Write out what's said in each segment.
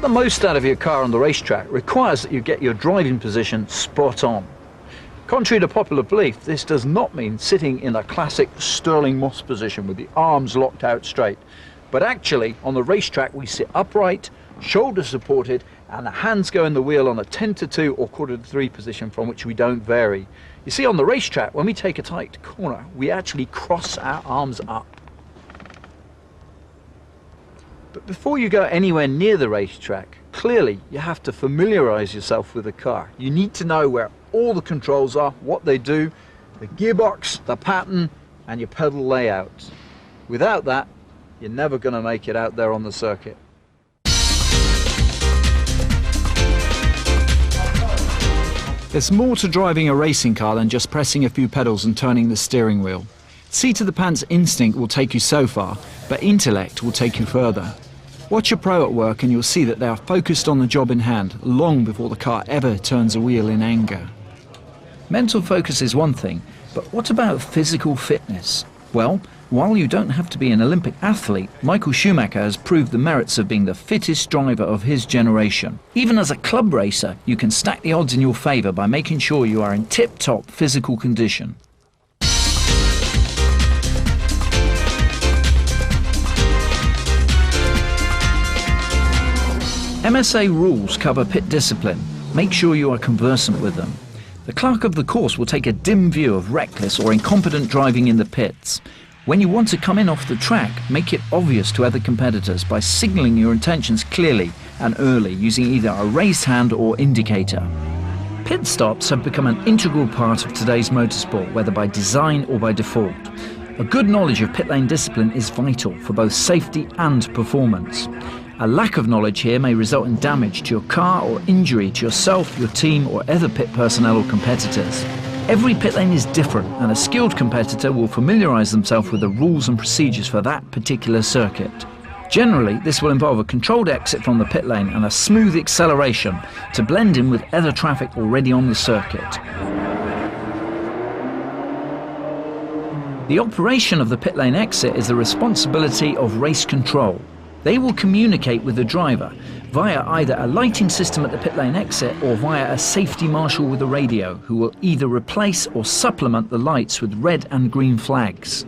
get the most out of your car on the racetrack requires that you get your driving position spot on. Contrary to popular belief, this does not mean sitting in a classic Stirling Moss position with the arms locked out straight. But actually, on the racetrack, we sit upright, shoulders supported, and the hands go in the wheel on a 10-2 or 1/4-3 position from which we don't vary. You see, on the racetrack, when we take a tight corner, we actually cross our arms up. But before you go anywhere near the racetrack, clearly you have to familiarise yourself with the car. You need to know where all the controls are, what they do, the gearbox, the pattern, and your pedal layout. Without that, you're never going to make it out there on the circuit. There's more to driving a racing car than just pressing a few pedals and turning the steering wheel. Seat-of-the-pants instinct will take you so far, but intellect will take you further. Watch a pro at work and you'll see that they are focused on the job in hand long before the car ever turns a wheel in anger. Mental focus is one thing, but what about physical fitness? Well, while you don't have to be an Olympic athlete, Michael Schumacher has proved the merits of being the fittest driver of his generation. Even as a club racer, you can stack the odds in your favour by making sure you are in tip-top physical condition. MSA rules cover pit discipline. Make sure you are conversant with them. The clerk of the course will take a dim view of reckless or incompetent driving in the pits. When you want to come in off the track, make it obvious to other competitors by signalling your intentions clearly and early using either a raised hand or indicator. Pit stops have become an integral part of today's motorsport, whether by design or by default. A good knowledge of pit lane discipline is vital for both safety and performance. A lack of knowledge here may result in damage to your car or injury to yourself, your team, or other pit personnel or competitors. Every pit lane is different, and a skilled competitor will familiarise themselves with the rules and procedures for that particular circuit. Generally, this will involve a controlled exit from the pit lane and a smooth acceleration to blend in with other traffic already on the circuit. The operation of the pit lane exit is the responsibility of race control. They will communicate with the driver via either a lighting system at the pit lane exit or via a safety marshal with a radio, who will either replace or supplement the lights with red and green flags.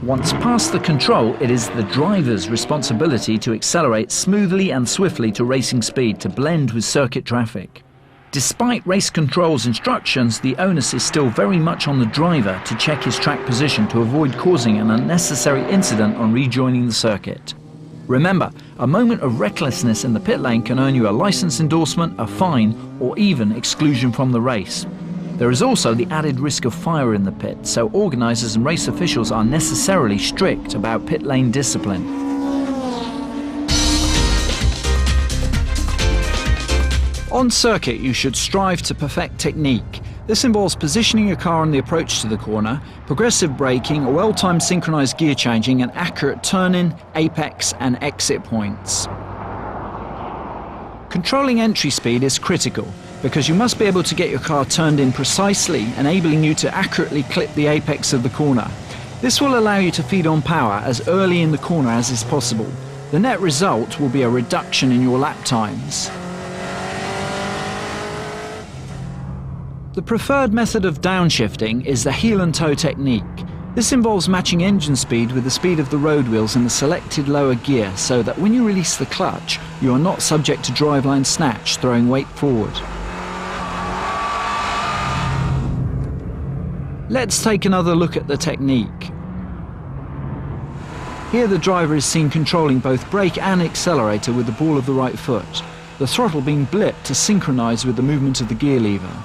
Once past the control, it is the driver's responsibility to accelerate smoothly and swiftly to racing speed to blend with circuit traffic. Despite race control's instructions, the onus is still very much on the driver to check his track position to avoid causing an unnecessary incident on rejoining the circuit. Remember, a moment of recklessness in the pit lane can earn you a license endorsement, a fine, or even exclusion from the race. There is also the added risk of fire in the pit, so organisers and race officials are necessarily strict about pit lane discipline. On circuit, you should strive to perfect technique. This involves positioning your car on the approach to the corner, progressive braking, a well-timed synchronized gear changing, and accurate turn-in, apex and exit points. Controlling entry speed is critical because you must be able to get your car turned in precisely, enabling you to accurately clip the apex of the corner. This will allow you to feed on power as early in the corner as is possible. The net result will be a reduction in your lap times. The preferred method of downshifting is the heel and toe technique. This involves matching engine speed with the speed of the road wheels in the selected lower gear so that when you release the clutch, you are not subject to driveline snatch, throwing weight forward. Let's take another look at the technique. Here the driver is seen controlling both brake and accelerator with the ball of the right foot, the throttle being blipped to synchronise with the movement of the gear lever.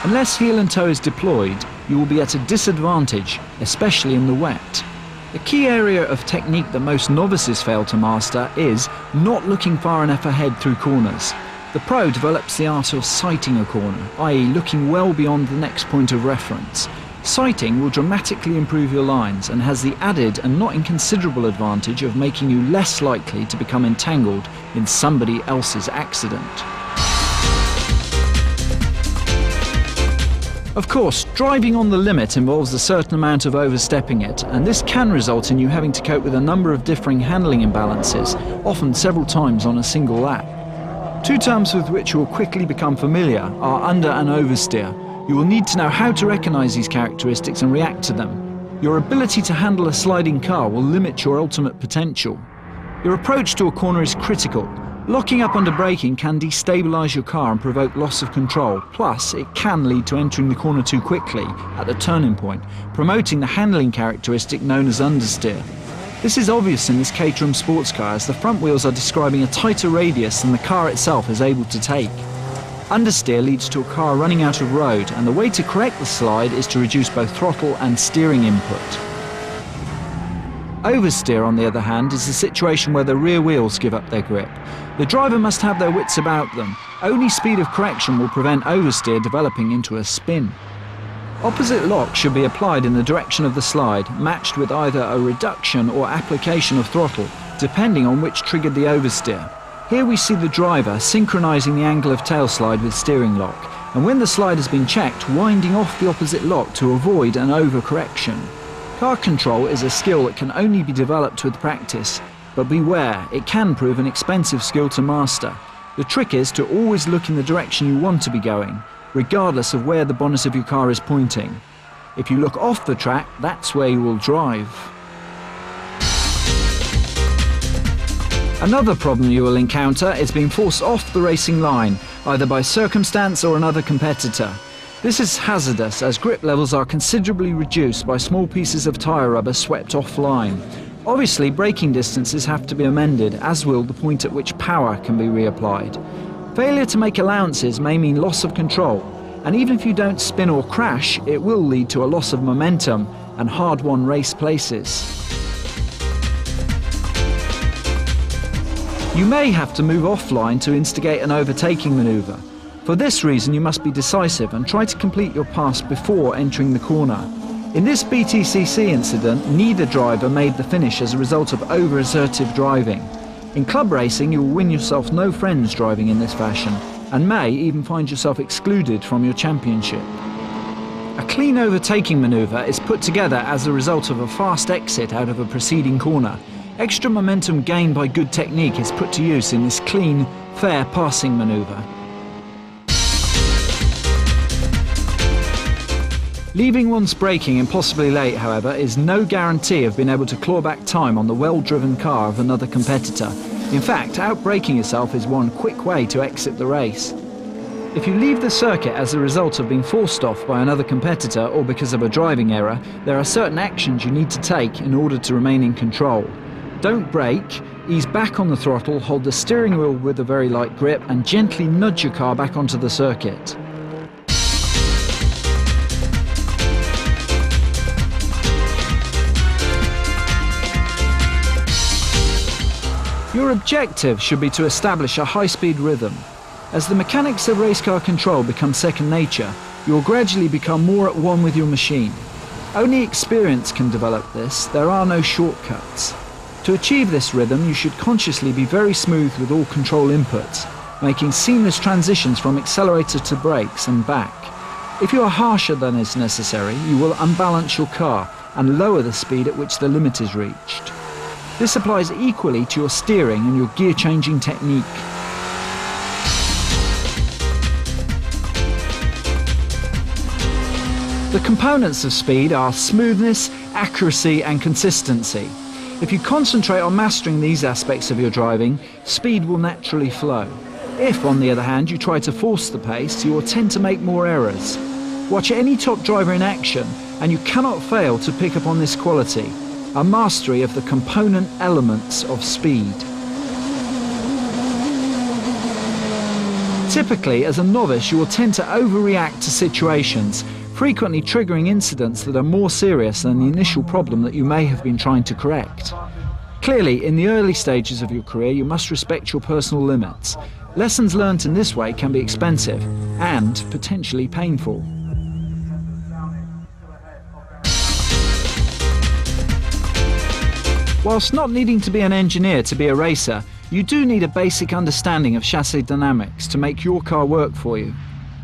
Unless heel and toe is deployed, you will be at a disadvantage, especially in the wet. The key area of technique that most novices fail to master is not looking far enough ahead through corners. The pro develops the art of sighting a corner, i.e. looking well beyond the next point of reference. Sighting will dramatically improve your lines and has the added and not inconsiderable advantage of making you less likely to become entangled in somebody else's accident. Of course, driving on the limit involves a certain amount of overstepping it, and this can result in you having to cope with a number of differing handling imbalances, often several times on a single lap. Two terms with which you will quickly become familiar are under and oversteer. You will need to know how to recognise these characteristics and react to them. Your ability to handle a sliding car will limit your ultimate potential. Your approach to a corner is critical. Locking up under braking can destabilise your car and provoke loss of control, plus it can lead to entering the corner too quickly at the turning point, promoting the handling characteristic known as understeer. This is obvious in this Caterham sports car as the front wheels are describing a tighter radius than the car itself is able to take. Understeer leads to a car running out of road, and the way to correct the slide is to reduce both throttle and steering input. Oversteer, on the other hand, is a situation where the rear wheels give up their grip. The driver must have their wits about them. Only speed of correction will prevent oversteer developing into a spin. Opposite lock should be applied in the direction of the slide, matched with either a reduction or application of throttle, depending on which triggered the oversteer. Here we see the driver synchronising the angle of tail slide with steering lock, and when the slide has been checked, winding off the opposite lock to avoid an overcorrection. Car control is a skill that can only be developed with practice, but beware, it can prove an expensive skill to master. The trick is to always look in the direction you want to be going, regardless of where the bonnet of your car is pointing. If you look off the track, that's where you will drive. Another problem you will encounter is being forced off the racing line, either by circumstance or another competitor. This is hazardous as grip levels are considerably reduced by small pieces of tyre rubber swept offline. Obviously, braking distances have to be amended, as will the point at which power can be reapplied. Failure to make allowances may mean loss of control, and even if you don't spin or crash, it will lead to a loss of momentum and hard-won race places. You may have to move offline to instigate an overtaking manoeuvre. For this reason, you must be decisive and try to complete your pass before entering the corner. In this BTCC incident, neither driver made the finish as a result of over-assertive driving. In club racing, you will win yourself no friends driving in this fashion, and may even find yourself excluded from your championship. A clean overtaking manoeuvre is put together as a result of a fast exit out of a preceding corner. Extra momentum gained by good technique is put to use in this clean, fair passing manoeuvre. Leaving once braking impossibly late, however, is no guarantee of being able to claw back time on the well-driven car of another competitor. In fact, out-braking yourself is one quick way to exit the race. If you leave the circuit as a result of being forced off by another competitor or because of a driving error, there are certain actions you need to take in order to remain in control. Don't brake, ease back on the throttle, hold the steering wheel with a very light grip, and gently nudge your car back onto the circuit. Your objective should be to establish a high-speed rhythm. As the mechanics of race car control become second nature, you will gradually become more at one with your machine. Only experience can develop this, there are no shortcuts. To achieve this rhythm, you should consciously be very smooth with all control inputs, making seamless transitions from accelerator to brakes and back. If you are harsher than is necessary, you will unbalance your car and lower the speed at which the limit is reached. This applies equally to your steering and your gear-changing technique. The components of speed are smoothness, accuracy and consistency. If you concentrate on mastering these aspects of your driving, speed will naturally flow. If, on the other hand, you try to force the pace, you will tend to make more errors. Watch any top driver in action, and you cannot fail to pick up on this quality, a mastery of the component elements of speed. Typically, as a novice, you will tend to overreact to situations, frequently triggering incidents that are more serious than the initial problem that you may have been trying to correct. Clearly, in the early stages of your career, you must respect your personal limits. Lessons learnt in this way can be expensive and potentially painful. Whilst not needing to be an engineer to be a racer, you do need a basic understanding of chassis dynamics to make your car work for you.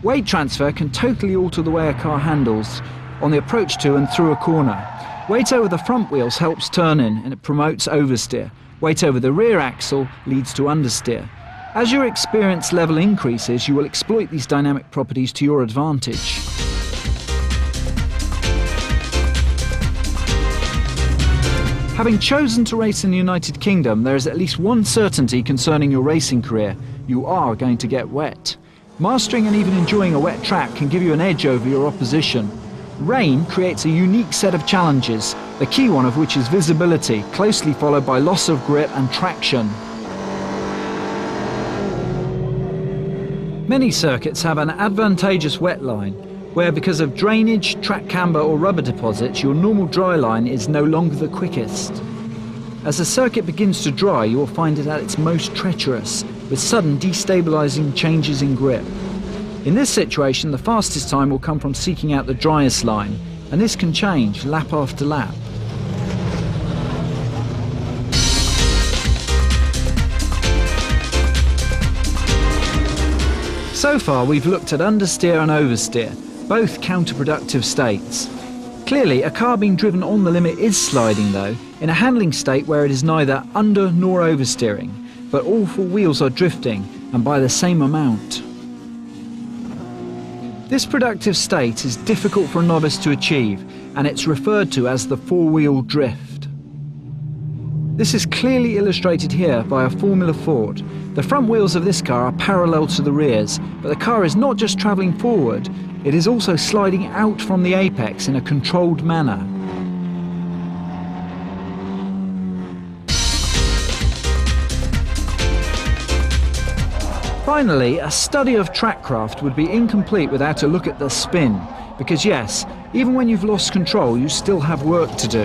Weight transfer can totally alter the way a car handles on the approach to and through a corner. Weight over the front wheels helps turning and it promotes oversteer. Weight over the rear axle leads to understeer. As your experience level increases, you will exploit these dynamic properties to your advantage. Having chosen to race in the United Kingdom, there is at least one certainty concerning your racing career: you are going to get wet. Mastering and even enjoying a wet track can give you an edge over your opposition. Rain creates a unique set of challenges, the key one of which is visibility, closely followed by loss of grip and traction. Many circuits have an advantageous wet line, where because of drainage, track camber or rubber deposits, your normal dry line is no longer the quickest. As the circuit begins to dry, you will find it at its most treacherous, with sudden destabilising changes in grip. In this situation, the fastest time will come from seeking out the driest line, and this can change lap after lap. So far we've looked at understeer and oversteer, both counterproductive states. Clearly, a car being driven on the limit is sliding though, in a handling state where it is neither under nor oversteering, but all four wheels are drifting, and by the same amount. This productive state is difficult for a novice to achieve, and it's referred to as the four-wheel drift. This is clearly illustrated here by a Formula Ford. The front wheels of this car are parallel to the rears, but the car is not just travelling forward, it is also sliding out from the apex in a controlled manner. Finally, a study of trackcraft would be incomplete without a look at the spin, because yes, even when you've lost control, you still have work to do.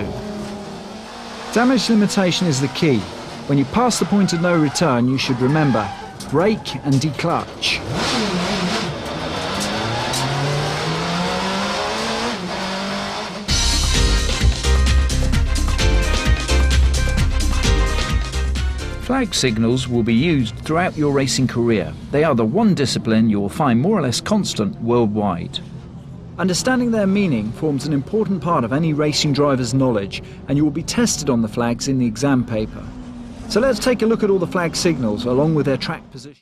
Damage limitation is the key. When you pass the point of no return, you should remember, brake and declutch. Flag signals will be used throughout your racing career. They are the one discipline you will find more or less constant worldwide. Understanding their meaning forms an important part of any racing driver's knowledge, and you will be tested on the flags in the exam paper. So let's take a look at all the flag signals along with their track position.